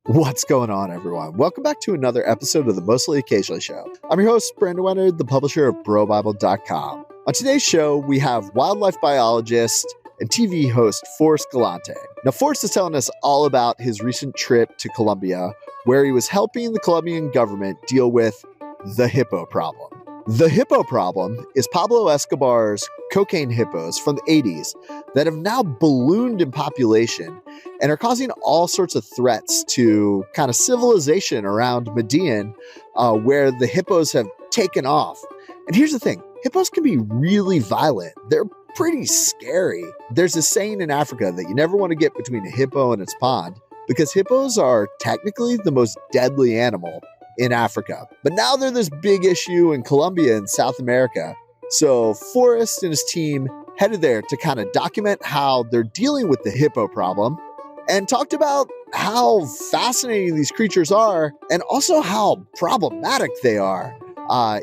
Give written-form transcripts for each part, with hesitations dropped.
What's going on, everyone? Welcome back to another episode of the Mostly Occasionally Show. I'm your host, Brandon Leonard, the publisher of BroBible.com. On today's show, we have wildlife biologist and TV host Forrest Galante. Now, Forrest is telling us all about his recent trip to Colombia, where he was helping the Colombian government deal with the hippo problem. The hippo problem is Pablo Escobar's cocaine hippos from the 80s that have now ballooned in population and are causing all sorts of threats to kind of civilization around Medellin, where the hippos have taken off. And here's the thing, hippos can be really violent. They're pretty scary. There's a saying in Africa that you never want to get between a hippo and its pond, because hippos are technically the most deadly animal in Africa. But now they're this big issue in Colombia and South America. So Forrest and his team headed there to kind of document how they're dealing with the hippo problem and talked about how fascinating these creatures are and also how problematic they are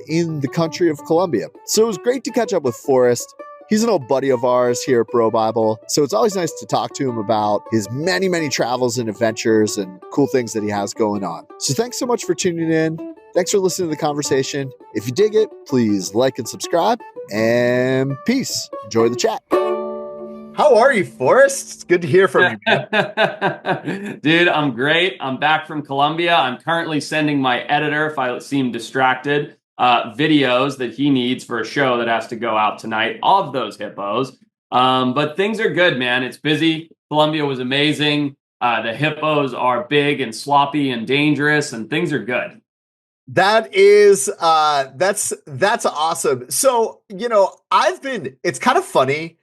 in the country of Colombia. So it was great to catch up with Forrest. He's an old buddy of ours here at Bro Bible, so it's always nice to talk to him about his many, many travels and adventures and cool things that he has going on. So thanks so much for tuning in. Thanks for listening to the conversation. If you dig it, please like and subscribe, and peace. Enjoy the chat. How are you, Forrest? It's good to hear from you. Dude, I'm great. I'm back from Colombia. I'm currently sending my editor, if I seem distracted, videos that he needs for a show that has to go out tonight of those hippos. But things are good, man. It's busy. Colombia was amazing. The hippos are big and sloppy and dangerous, and things are good. That is, that's awesome. So, it's kind of funny.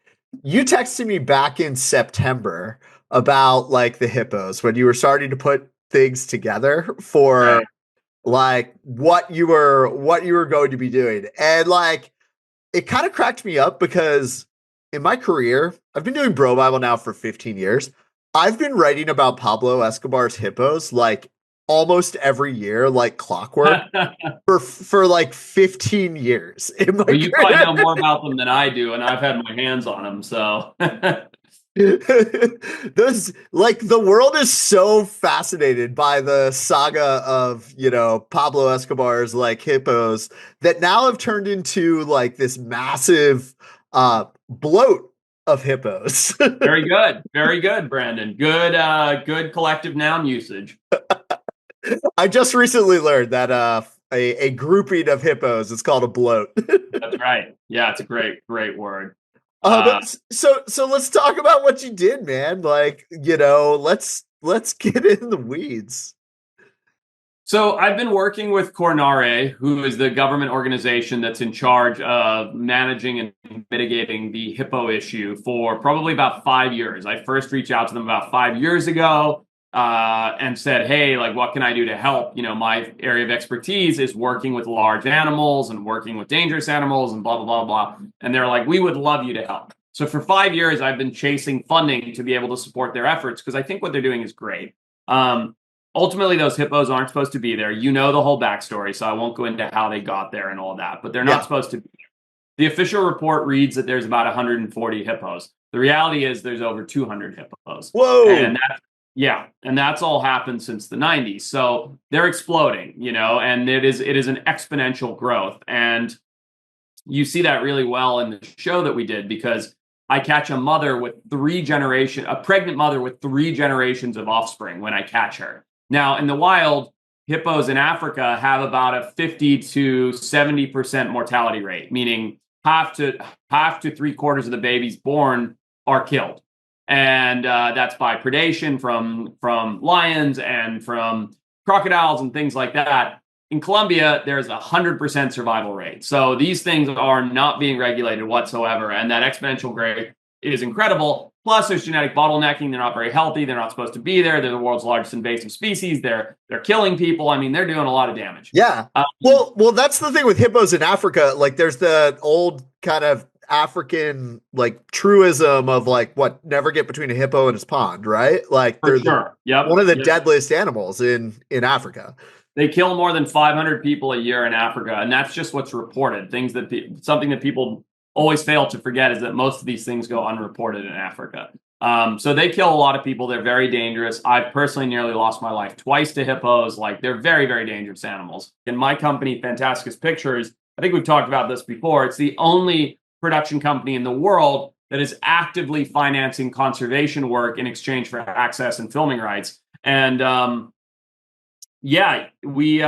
You texted me back in September about like the hippos when you were starting to put things together for like what you were going to be doing. And like, it kind of cracked me up because in my career, I've been doing Bro Bible now for 15 years. I've been writing about Pablo Escobar's hippos like almost every year, like clockwork, for like 15 years. Well, you probably know more about them than I do, and I've had my hands on them, so. Those, like, the world is so fascinated by the saga of, Pablo Escobar's like hippos that now have turned into like this massive bloat of hippos. Very good, Brandon. Good collective noun usage. I just recently learned that a grouping of hippos is called a bloat. That's right. Yeah, it's a great word. So let's talk about what you did, man. Like, let's get in the weeds. So I've been working with Cornare, who is the government organization that's in charge of managing and mitigating the hippo issue for probably about 5 years. I first reached out to them about 5 years ago and said, hey, like, what can I do to help? My area of expertise is working with large animals and working with dangerous animals and blah, blah, blah, blah. And they're like, we would love you to help. So for 5 years, I've been chasing funding to be able to support their efforts because I think what they're doing is great. Ultimately, those hippos aren't supposed to be there. You know the whole backstory, so I won't go into how they got there and all that, but they're not supposed to be there. The official report reads that there's about 140 hippos. The reality is there's over 200 hippos. Whoa! And that's all happened since the 90s. So they're exploding, and it is an exponential growth. And you see that really well in the show that we did because I catch a pregnant mother with 3 generations of offspring when I catch her. Now, in the wild, hippos in Africa have about a 50 to 70% mortality rate, meaning half to 3/4 of the babies born are killed. And that's by predation from lions and from crocodiles and things like that. In Colombia, there's 100% survival rate. So these things are not being regulated whatsoever. And that exponential growth is incredible. Plus, there's genetic bottlenecking. They're not very healthy. They're not supposed to be there. They're the world's largest invasive species. They're killing people. I mean, they're doing a lot of damage. Yeah. Well, that's the thing with hippos in Africa. Like, there's the old kind of African like truism of like what never get between a hippo and his pond, right? Like they're one of the deadliest animals in Africa. They kill more than 500 people a year in Africa, and that's just what's reported. Something that people always fail to forget is that most of these things go unreported in Africa. So they kill a lot of people. They're very dangerous. I've personally nearly lost my life twice to hippos. Like, they're very, very dangerous animals. In my company, Fantasticus Pictures, I think we've talked about this before. It's the only production company in the world that is actively financing conservation work in exchange for access and filming rights. And yeah, we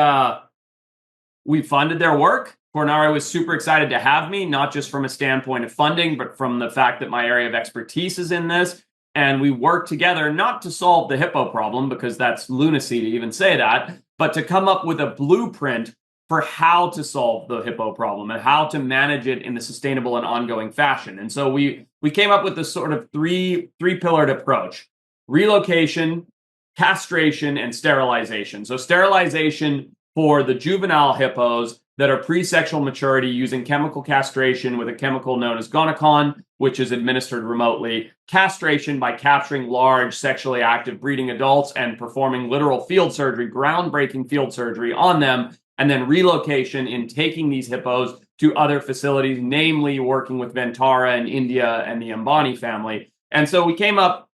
funded their work. Cornare was super excited to have me, not just from a standpoint of funding, but from the fact that my area of expertise is in this. And we worked together not to solve the hippo problem, because that's lunacy to even say that, but to come up with a blueprint for how to solve the hippo problem and how to manage it in a sustainable and ongoing fashion. And so we came up with this sort of three-pillared approach: relocation, castration, and sterilization. So sterilization for the juvenile hippos that are pre-sexual maturity, using chemical castration with a chemical known as gonocon, which is administered remotely. Castration by capturing large sexually active breeding adults and performing literal field surgery, groundbreaking field surgery on them. And then relocation in taking these hippos to other facilities, namely working with Ventara in India and the Ambani family. And so we came up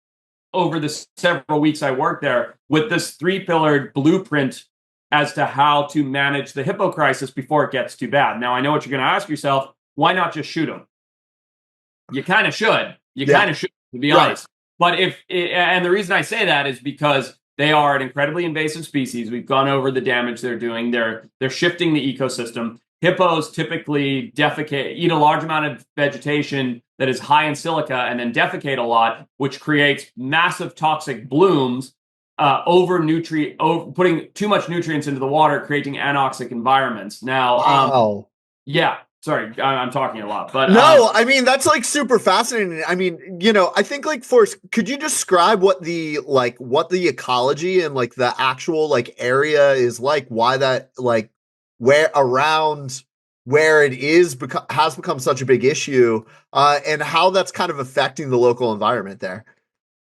over the several weeks I worked there with this three-pillared blueprint as to how to manage the hippo crisis before it gets too bad. Now, I know what you're going to ask yourself: why not just shoot them? You kind of should. To be honest. But and the reason I say that is because they are an incredibly invasive species. We've gone over the damage they're doing. They're shifting the ecosystem. Hippos typically eat a large amount of vegetation that is high in silica, and then defecate a lot, which creates massive toxic blooms, putting too much nutrients into the water, creating anoxic environments. Now, yeah, sorry, I'm talking a lot, but no, I mean, that's like super fascinating. I mean, I think, like, Forrest, could you describe what the ecology and like the actual like area is like? Why that, like, where it has become such a big issue, and how that's kind of affecting the local environment there.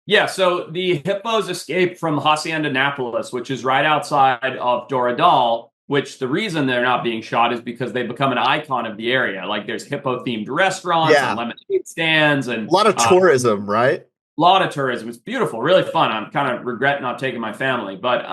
Yeah, so the hippos escaped from Hacienda Nápoles, which is right outside of Doradal, which the reason they're not being shot is because they've become an icon of the area. Like, there's hippo-themed restaurants and lemonade stands, and a lot of tourism, right? A lot of tourism. It's beautiful, really fun. I'm kind of regret not taking my family. But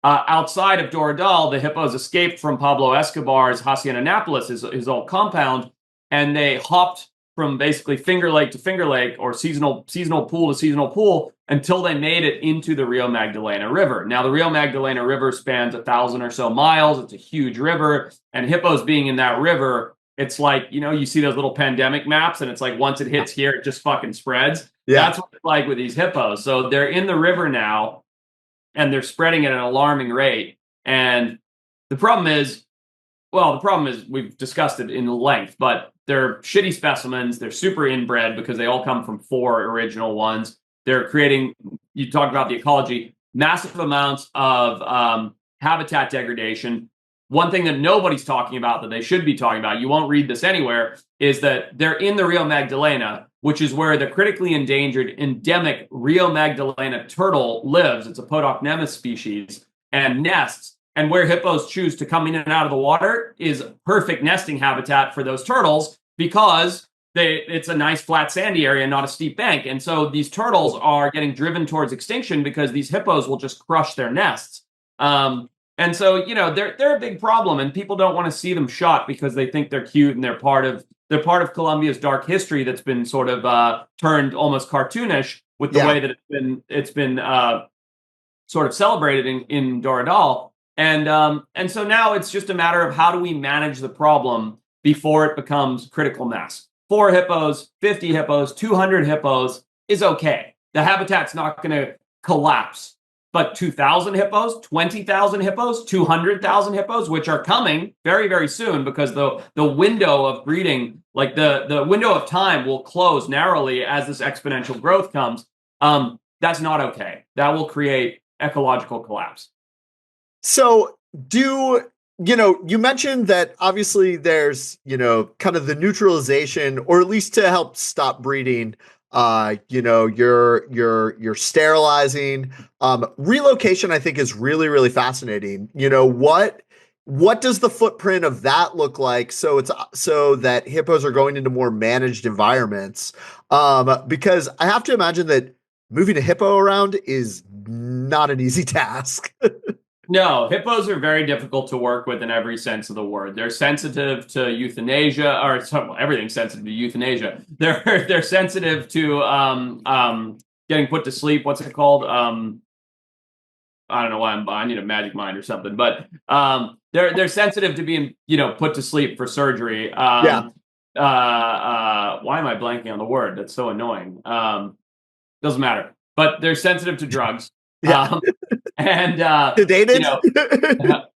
outside of Doradal, the hippos escaped from Pablo Escobar's Hacienda Nápoles, his old compound, and they hopped from basically Finger Lake to Finger Lake, or seasonal pool to seasonal pool, until they made it into the Rio Magdalena River. Now, the Rio Magdalena River spans 1,000 or so miles. It's a huge river, and hippos being in that river, it's like, you see those little pandemic maps, and it's like once it hits here, it just fucking spreads. Yeah. That's what it's like with these hippos. So they're in the river now, and they're spreading at an alarming rate. And the problem is we've discussed it in length, but they're shitty specimens. They're super inbred because they all come from 4 original ones. They're creating, you talked about the ecology, massive amounts of habitat degradation. One thing that nobody's talking about that they should be talking about, you won't read this anywhere, is that they're in the Rio Magdalena, which is where the critically endangered endemic Rio Magdalena turtle lives. It's a Podocnemus species, and nests. And where hippos choose to come in and out of the water is perfect nesting habitat for those turtles, because it's a nice flat sandy area, not a steep bank. And so these turtles are getting driven towards extinction because these hippos will just crush their nests. And so, they're a big problem, and people don't want to see them shot because they think they're cute and they're part of Colombia's dark history that's been sort of turned almost cartoonish with the way that it's been sort of celebrated in Doradal. And so now it's just a matter of how do we manage the problem before it becomes critical mass. 4 hippos, 50 hippos, 200 hippos is okay. The habitat's not going to collapse. But 2,000 hippos, 20,000 hippos, 200,000 hippos, which are coming very, very soon, because the window of breeding, like the window of time, will close narrowly as this exponential growth comes. That's not okay. That will create ecological collapse. So you mentioned that obviously there's, kind of the neutralization, or at least to help stop breeding, you're sterilizing. Relocation, I think, is really, really fascinating. What what does the footprint of that look like? So it's so that hippos are going into more managed environments. Because I have to imagine that moving a hippo around is not an easy task. No, hippos are very difficult to work with in every sense of the word. They're sensitive to euthanasia, or well, everything's sensitive to euthanasia. They're sensitive to getting put to sleep. What's it called? I don't know why I need a magic mind or something, but they're sensitive to being put to sleep for surgery. Yeah. Why am I blanking on the word? That's so annoying. Doesn't matter. But they're sensitive to drugs. Yeah. And Sedated?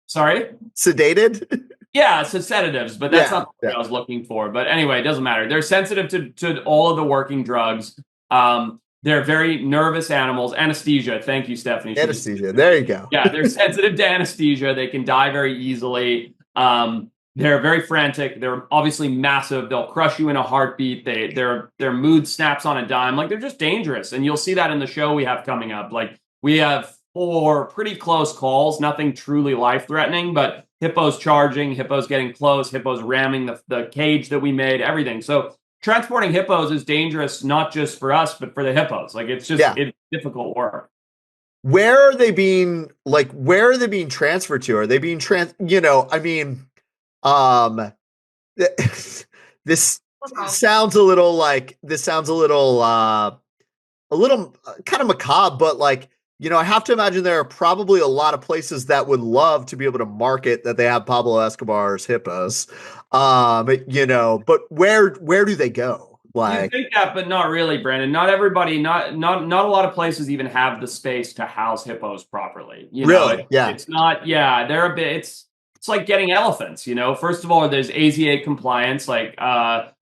sorry? Sedated? Yeah, so sedatives, but that's Yeah, not what I was looking for. But anyway, it doesn't matter. They're sensitive to all of the working drugs. They're very nervous animals. Anesthesia. Thank you, Stephanie. Anesthesia. There you go. Yeah, they're sensitive to anesthesia. They can die very easily. They're very frantic. They're obviously massive. They'll crush you in a heartbeat. Their mood snaps on a dime. Like, they're just dangerous. And you'll see that in the show we have coming up. Like, we have 4 pretty close calls, nothing truly life-threatening, but hippos charging, hippos getting close, hippos ramming the cage that we made, everything. So transporting hippos is dangerous, not just for us, but for the hippos. Like, it's difficult work. Where are they being transferred to? Are they being this sounds a little kind of macabre, but I have to imagine there are probably a lot of places that would love to be able to market that they have Pablo Escobar's hippos. But where do they go? You think that, but not really, Brandon. Not everybody, not a lot of places even have the space to house hippos properly. Yeah. It's not. Yeah, they're a bit. It's like getting elephants. First of all, there's AZA compliance, like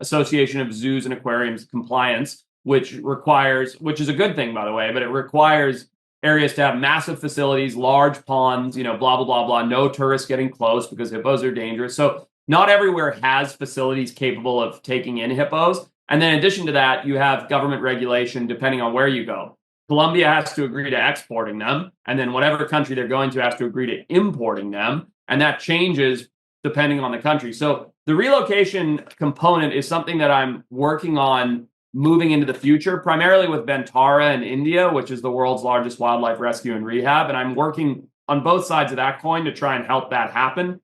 Association of Zoos and Aquariums compliance, which is a good thing, by the way, but it requires areas to have massive facilities, large ponds, blah, blah, blah, blah. No tourists getting close because hippos are dangerous. So not everywhere has facilities capable of taking in hippos. And then in addition to that, you have government regulation depending on where you go. Colombia has to agree to exporting them. And then whatever country they're going to has to agree to importing them. And that changes depending on the country. So the relocation component is something that I'm working on moving into the future, primarily with Bantara in India, which is the world's largest wildlife rescue and rehab. And I'm working on both sides of that coin to try and help that happen,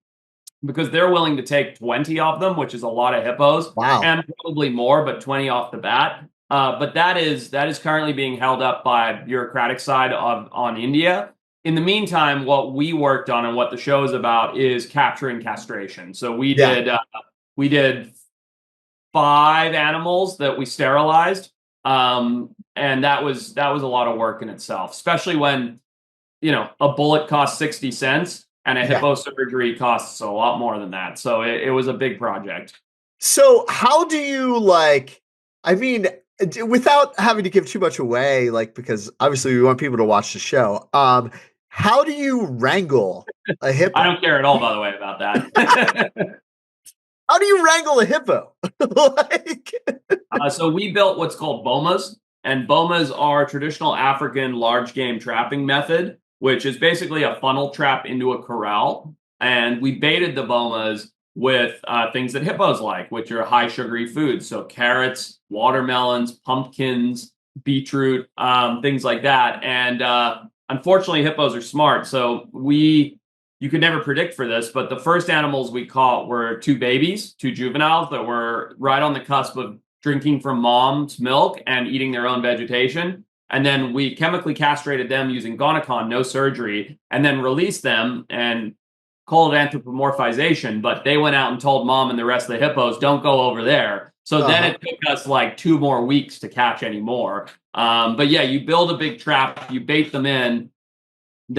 because they're willing to take 20 of them, which is a lot of hippos. Wow. And probably more, but 20 off the bat. But that is currently being held up by bureaucratic side on India. In the meantime, what we worked on and what the show is about is capturing castration. So we did 5 animals that we sterilized, and that was a lot of work in itself, especially when a bullet costs 60 cents and a hippo surgery costs a lot more than that. So it was a big project. So how do you without having to give too much away, because obviously we want people to watch the show, how do you wrangle a hippo? I don't care at all, by the way, about that. How do you wrangle a hippo? So we built what's called bomas, and bomas are traditional African large game trapping method, which is basically a funnel trap into a corral. And we baited the bomas with things that hippos like, which are high sugary foods. So carrots, watermelons, pumpkins, beetroot, things like that. And unfortunately, hippos are smart. So you could never predict for this, but the first animals we caught were 2 babies, 2 juveniles that were right on the cusp of drinking from mom's milk and eating their own vegetation. And then we chemically castrated them using Gonacon, no surgery, and then released them and called it anthropomorphization. But they went out and told mom and the rest of the hippos, don't go over there. So then it took us 2 more weeks to catch any more. But yeah, you build a big trap, you bait them in,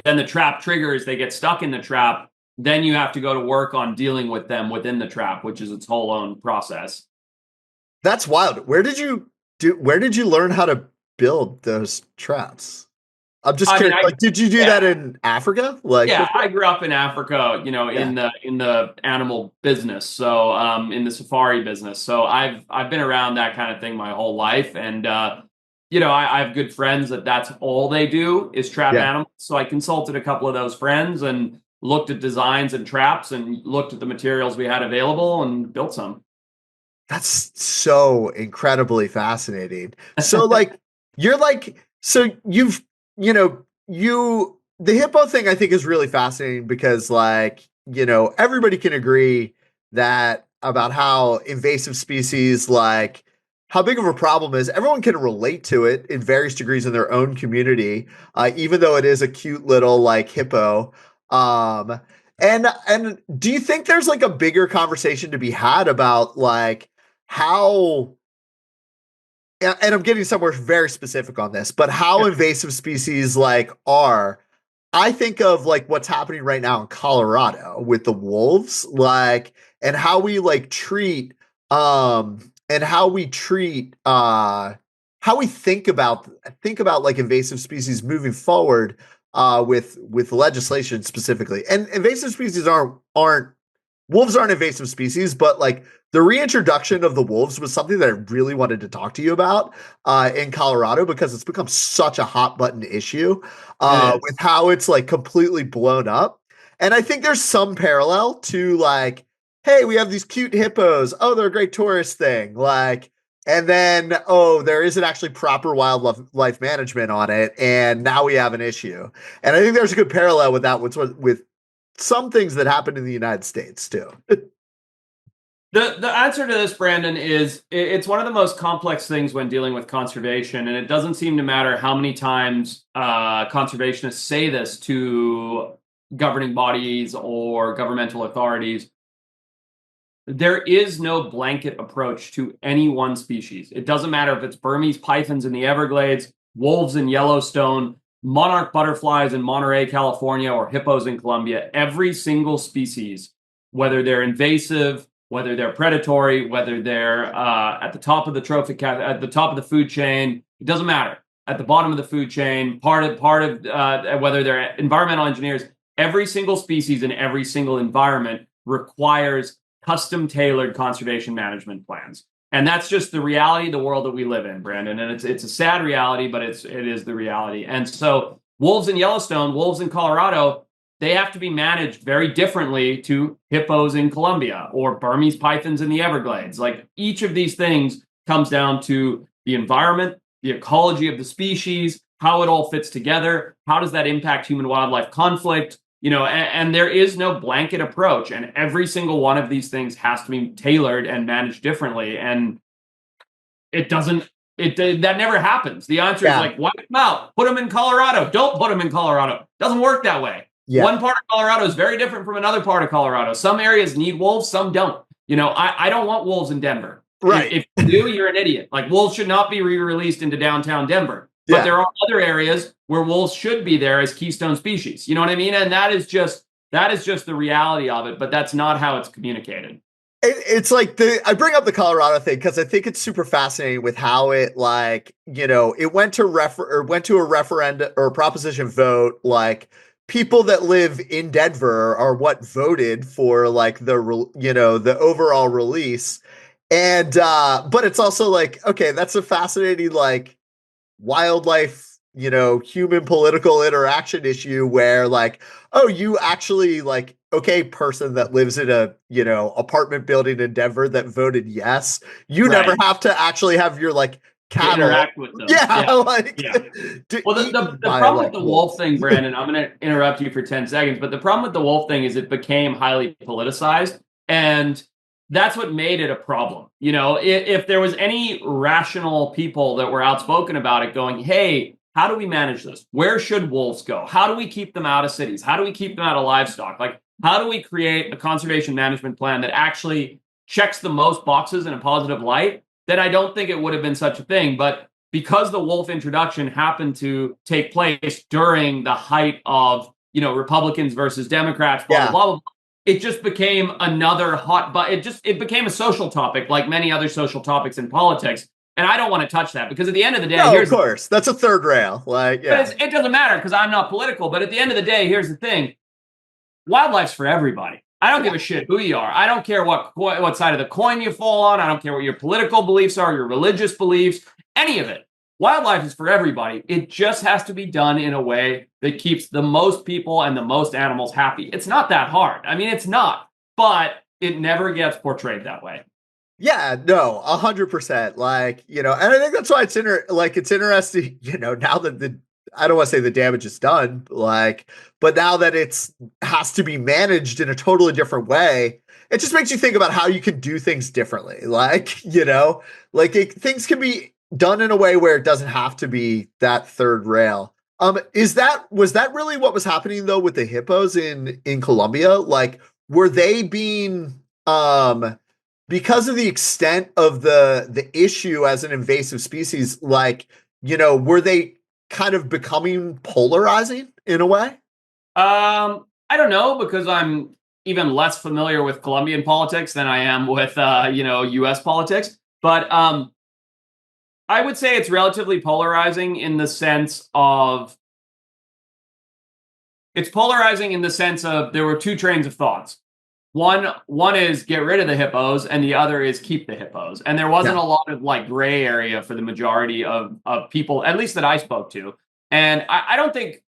then the trap triggers, they get stuck in the trap. Then you have to go to work on dealing with them within the trap, which is its whole own process. That's wild. Where did you learn how to build those traps? I'm just curious. Did you do that in Africa? I grew up in Africa, in the animal business, so in the safari business. So I've been around that kind of thing my whole life, and I have good friends that's all they do is trap animals. So I consulted a couple of those friends, and looked at designs and traps and looked at the materials we had available and built some. That's so incredibly fascinating. So like you're like so you've you know you the hippo thing I think is really fascinating because like everybody can agree that about how invasive species like how big of a problem is everyone can relate to it in various degrees in their own community even though it is a cute little like hippo um and do you think there's like a bigger conversation to be had about like how and I'm getting somewhere very specific on this, but how invasive species like are I think of like what's happening right now in Colorado with the wolves, like and how we like treat and how we think about like invasive species moving forward with legislation specifically. And invasive species aren't wolves aren't invasive species, but like the reintroduction of the wolves was something that I really wanted to talk to you about in Colorado because it's become such a hot button issue with how it's like completely blown up. And I think there's some parallel to like, hey, we have these cute hippos. Oh, they're a great tourist thing. Like, and then, oh, there isn't actually proper wildlife management on it. And now we have an issue. And I think there's a good parallel with that with some things that happen in the United States too. The answer to this, Brandon, is it's one of the most complex things when dealing with conservation, and it doesn't seem to matter how many times conservationists say this to governing bodies or governmental authorities. There is no blanket approach to any one species. It doesn't matter if it's Burmese pythons in the Everglades, wolves in Yellowstone, monarch butterflies in Monterey, California, or hippos in Colombia. Every single species, whether they're invasive, whether they're predatory, whether they're at the top of the at the top of the food chain, it doesn't matter. At the bottom of the food chain, part of whether they're environmental engineers, every single species in every single environment requires custom-tailored conservation management plans. And that's just the reality of the world that we live in, Brandon. And it's a sad reality, but it is the reality. And so wolves in Yellowstone, wolves in Colorado, they have to be managed very differently to hippos in Colombia or Burmese pythons in the Everglades. Like each of these things comes down to the environment, the ecology of the species, how it all fits together. How does that impact human-wildlife conflict? And there is no blanket approach, and every single one of these things has to be tailored and managed differently. And that never happens. The answer is like, wipe them out, put them in Colorado. Don't put them in Colorado. Doesn't work that way. Yeah. One part of Colorado is very different from another part of Colorado. Some areas need wolves, some don't. I don't want wolves in Denver. Right. If you do, you're an idiot. Like wolves should not be re-released into downtown Denver. But there are other areas where wolves should be there as keystone species. You know what I mean? And that is just the reality of it, but that's not how it's communicated. It's like I bring up the Colorado thing because I think it's super fascinating with how it like, it went to a referendum or a proposition vote. Like people that live in Denver are what voted for like the overall release. And but it's also like, okay, that's a fascinating like wildlife human political interaction issue where like, oh, you actually like, okay, person that lives in a apartment building in Denver that voted yes, you never have to actually have your like cattle interact with them. Well, the problem with the wolf thing, Brandon, I'm going to interrupt you for 10 seconds, but the problem with the wolf thing is it became highly politicized, and that's what made it a problem. If there was any rational people that were outspoken about it going, hey, how do we manage this? Where should wolves go? How do we keep them out of cities? How do we keep them out of livestock? Like, how do we create a conservation management plan that actually checks the most boxes in a positive light? Then I don't think it would have been such a thing. But because the wolf introduction happened to take place during the height of, Republicans versus Democrats, blah, blah, blah, it just became another hot button. It became a social topic like many other social topics in politics. And I don't want to touch that because at the end of the day, of course, that's a third rail. Like, yeah. But it doesn't matter because I'm not political. But at the end of the day, here's the thing: wildlife's for everybody. I don't give a shit who you are. I don't care what side of the coin you fall on. I don't care what your political beliefs are, your religious beliefs, any of it. wildlife is for everybody. It just has to be done in a way that keeps the most people and the most animals happy. It's not that hard. I mean, it's not, but it never gets portrayed that way. Yeah, no, 100%. Like, and I think that's why it's interesting, now that I don't want to say the damage is done, but now that it's has to be managed in a totally different way, it just makes you think about how you can do things differently. Things can be done in a way where it doesn't have to be that third rail. Was that really what was happening though with the hippos in Colombia? Like, were they being because of the extent of the issue as an invasive species, were they kind of becoming polarizing in a way? I don't know, because I'm even less familiar with Colombian politics than I am with US politics. But I would say it's relatively polarizing in the sense of there were two trains of thoughts. One is get rid of the hippos, and the other is keep the hippos. And there wasn't a lot of gray area for the majority of people, at least that I spoke to. And I don't think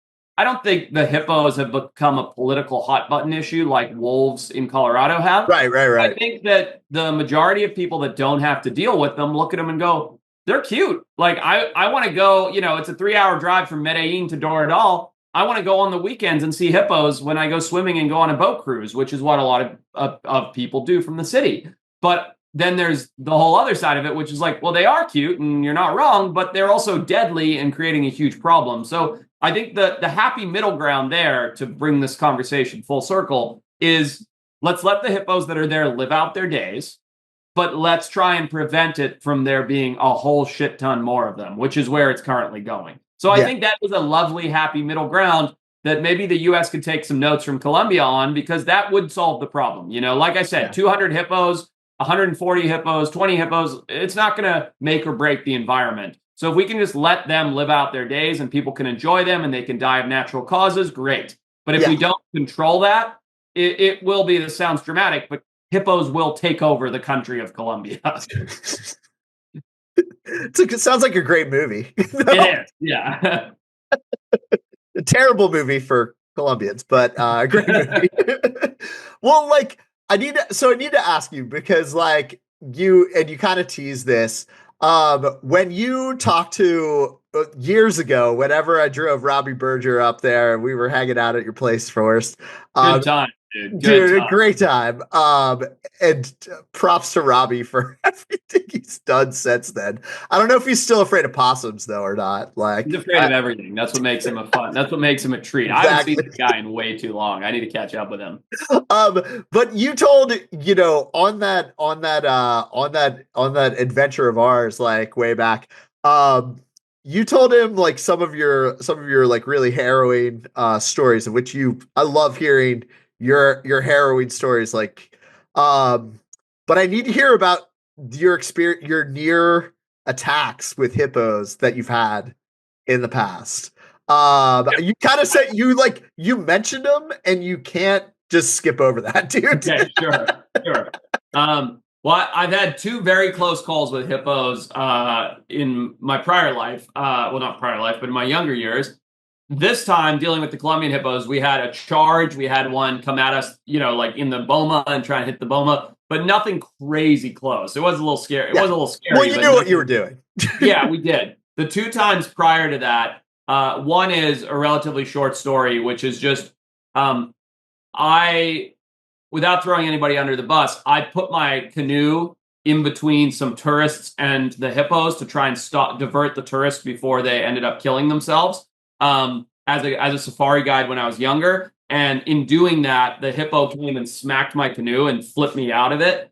the hippos have become a political hot button issue like wolves in Colorado have. Right. I think that the majority of people that don't have to deal with them look at them and go, they're cute. Like, I want to go, it's a 3-hour drive from Medellin to Doradal. I want to go on the weekends and see hippos when I go swimming and go on a boat cruise, which is what a lot of people do from the city. But then there's the whole other side of it, which is like, well, they are cute and you're not wrong, but they're also deadly and creating a huge problem. So I think the happy middle ground there, to bring this conversation full circle, is let's let the hippos that are there live out their days, but let's try and prevent it from there being a whole shit ton more of them, which is where it's currently going. So I think that was a lovely, happy middle ground that maybe the U.S. could take some notes from Colombia on, because that would solve the problem. Like I said, 200 hippos, 140 hippos, 20 hippos, it's not going to make or break the environment. So if we can just let them live out their days and people can enjoy them and they can die of natural causes, great. But if we don't control that, it will be, this sounds dramatic, but hippos will take over the country of Colombia. It sounds like a great movie. It is, yeah. A terrible movie for Colombians, but a great movie. Well, I need to ask you, because you kind of tease this. When you talked to years ago, whenever I drove Robbie Berger up there, we were hanging out at your place, Forrest. Good time. Dude, a great time. And props to Robbie for everything he's done since then. I don't know if he's still afraid of possums though or not. He's afraid of everything. That's what makes him That's what makes him a treat. Exactly. I haven't seen this guy in way too long. I need to catch up with him. But you told on that adventure of ours, way back. You told him some of your really harrowing stories, of which I love hearing your harrowing stories, but I need to hear about your experience, your near attacks with hippos that you've had in the past. You kind of said you mentioned them and you can't just skip over that, dude. Okay, sure. Well, I've had 2 very close calls with hippos in my prior life. Well, not prior life, but in my younger years. This time, dealing with the Colombian hippos, we had a charge. We had one come at us, in the boma and try and hit the boma, but nothing crazy close. It was a little scary. It was a little scary. Well, you knew what you were doing. Yeah, we did. The 2 times prior to that, one is a relatively short story, which is just without throwing anybody under the bus, I put my canoe in between some tourists and the hippos to try and divert the tourists before they ended up killing themselves. As a safari guide when I was younger, and in doing that, the hippo came and smacked my canoe and flipped me out of it.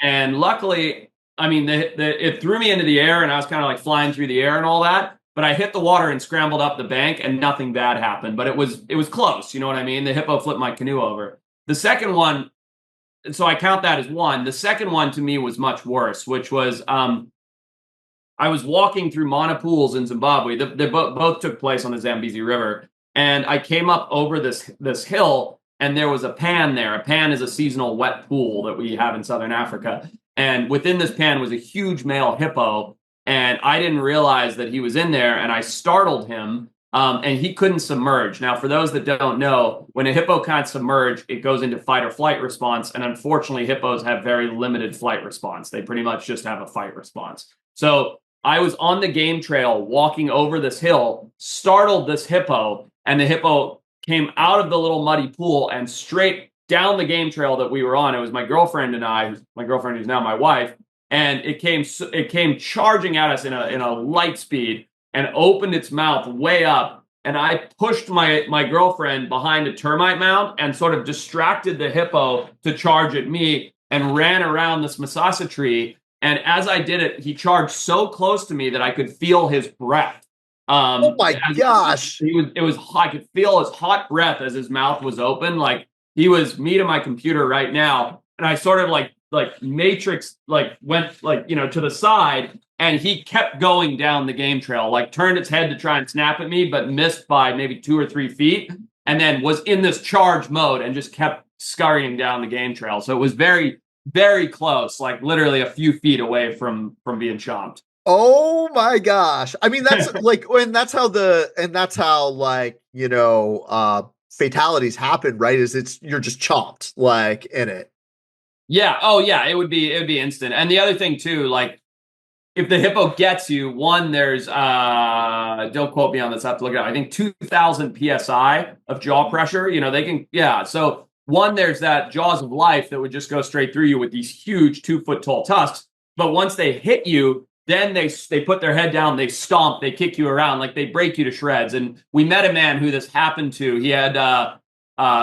And luckily, I mean, it threw me into the air, and I was kind of flying through the air and all that. But I hit the water and scrambled up the bank, and nothing bad happened. But it was close. You know what I mean? The hippo flipped my canoe over. The second one, so I count that as one. The second one to me was much worse, which was I was walking through Mana pools in Zimbabwe. They both took place on the Zambezi River. And I came up over this hill, and there was a pan there. A pan is a seasonal wet pool that we have in Southern Africa. And within this pan was a huge male hippo and I didn't realize that he was in there, and I startled him, and he couldn't submerge. Now, for those that don't know, when a hippo can't submerge, it goes into fight or flight response, and unfortunately, hippos have very limited flight response. They pretty much just have a fight response. So I was on the game trail walking over this hill, startled this hippo, and the hippo came out of the little muddy pool and straight down the game trail that we were on. It was my girlfriend and I, my girlfriend who's now my wife, and it came charging at us in a light speed and opened its mouth way up. And I pushed my girlfriend behind a termite mound and sort of distracted the hippo to charge at me and ran around this masasa tree. And as I did it, he charged so close to me that I could feel his breath. Oh my gosh! It was hot. I could feel his hot breath as his mouth was open. Like he was me to my computer right now, and I sort of like Matrix went to the side, and he kept going down the game trail. Like turned its head to try and snap at me, but missed by maybe 2 or 3 feet, and then was in this charge mode and just kept scurrying down the game trail. So it was very, very close, like literally a few feet away from being chomped. Oh my gosh. I mean, that's like, and that's how fatalities happen, right? You're just chopped like in it. Yeah. Oh yeah. It would be instant. And the other thing too, like if the hippo gets you, one, there's don't quote me on this, I have to look it up. I think 2,000 PSI of jaw pressure. They can, yeah. So one, there's that jaws of life that would just go straight through you with these huge 2-foot tall tusks. But once they hit you, then they put their head down, they stomp, they kick you around, like they break you to shreds. And we met a man who this happened to. He had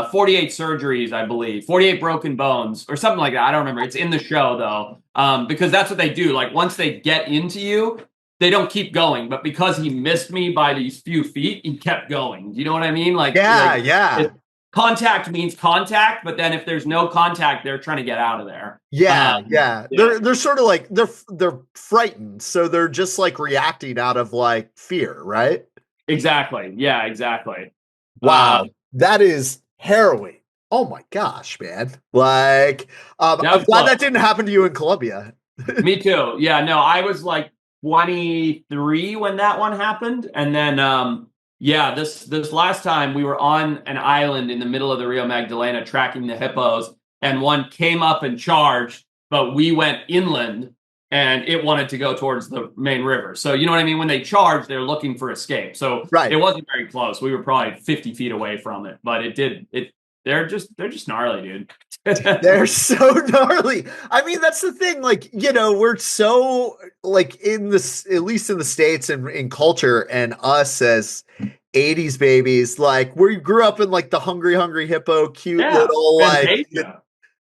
48 surgeries, I believe, 48 broken bones or something like that. I don't remember. It's in the show though, because that's what they do. Like once they get into you, they don't keep going. But because he missed me by these few feet, he kept going. Do you know what I mean? Yeah. Contact means contact, but then if there's no contact, they're trying to get out of there. Yeah. They're sort of like they're frightened, so they're just like reacting out of like fear, right? Exactly. Yeah, exactly. Wow, that is harrowing. Oh my gosh, man! Like, I'm glad that didn't happen to you in Colombia. Me too. Yeah, no, I was like 23 when that one happened, and then yeah, this last time we were on an island in the middle of the Rio Magdalena tracking the hippos, and one came up and charged, but we went inland and it wanted to go towards the main river. So you know what I mean? When they charge, they're looking for escape. So It wasn't very close. We were probably 50 feet away from it, but they're just gnarly, dude. They're so gnarly. I mean, that's the thing. Like, we're so like in this, at least in the States and in culture, and us as 80s babies, like we grew up in like the hungry hippo, cute little like,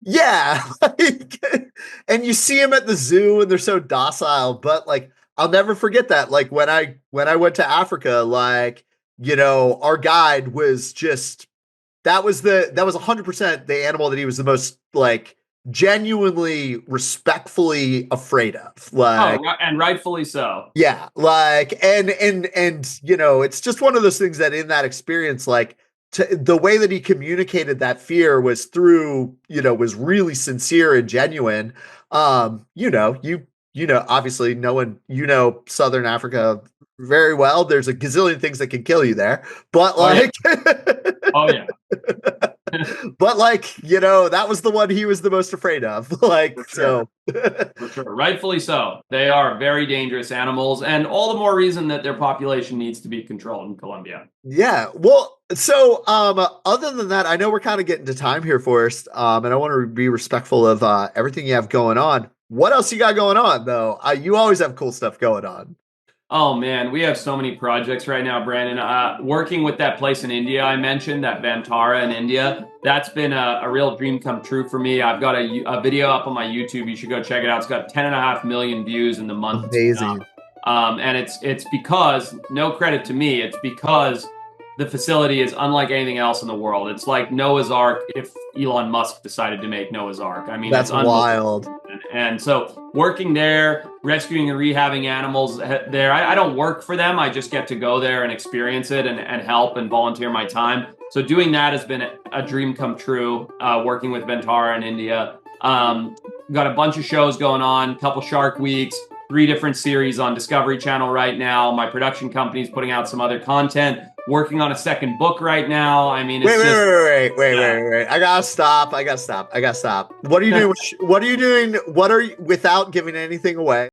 yeah. And you see them at the zoo and they're so docile, but like, I'll never forget that. Like when I went to Africa, like, our guide was just, that was 100% the animal that he was the most like genuinely respectfully afraid of. Like, and rightfully so. Yeah. Like, and it's just one of those things that in that experience, like the way that he communicated that fear was through, was really sincere and genuine. Obviously knowing, Southern Africa very well, there's a gazillion things that can kill you there, but like, oh yeah. But like, that was the one he was the most afraid of. Like, for sure. For sure. Rightfully so. They are very dangerous animals, and all the more reason that their population needs to be controlled in Colombia. Yeah. Well, so other than that, I know we're kind of getting to time here, Forrest. And I want to be respectful of everything you have going on. What else you got going on though? You always have cool stuff going on. Oh man, we have so many projects right now, Brandon. Working with that place in India I mentioned, that Vantara in India, that's been a real dream come true for me. I've got a video up on my YouTube. You should go check it out. It's got 10.5 million views in the month. Amazing. And it's because, no credit to me, it's because the facility is unlike anything else in the world. It's like Noah's Ark if Elon Musk decided to make Noah's Ark. I mean, that's wild. And so working there, rescuing and rehabbing animals there, I don't work for them. I just get to go there and experience it and help and volunteer my time. So doing that has been a dream come true, working with Vantara in India. Got a bunch of shows going on, a couple Shark Weeks. 3 different series on Discovery Channel right now. My production company is putting out some other content. Working on a second book right now. I mean, it's wait. I gotta stop. What are you doing? What are you doing? Without giving anything away?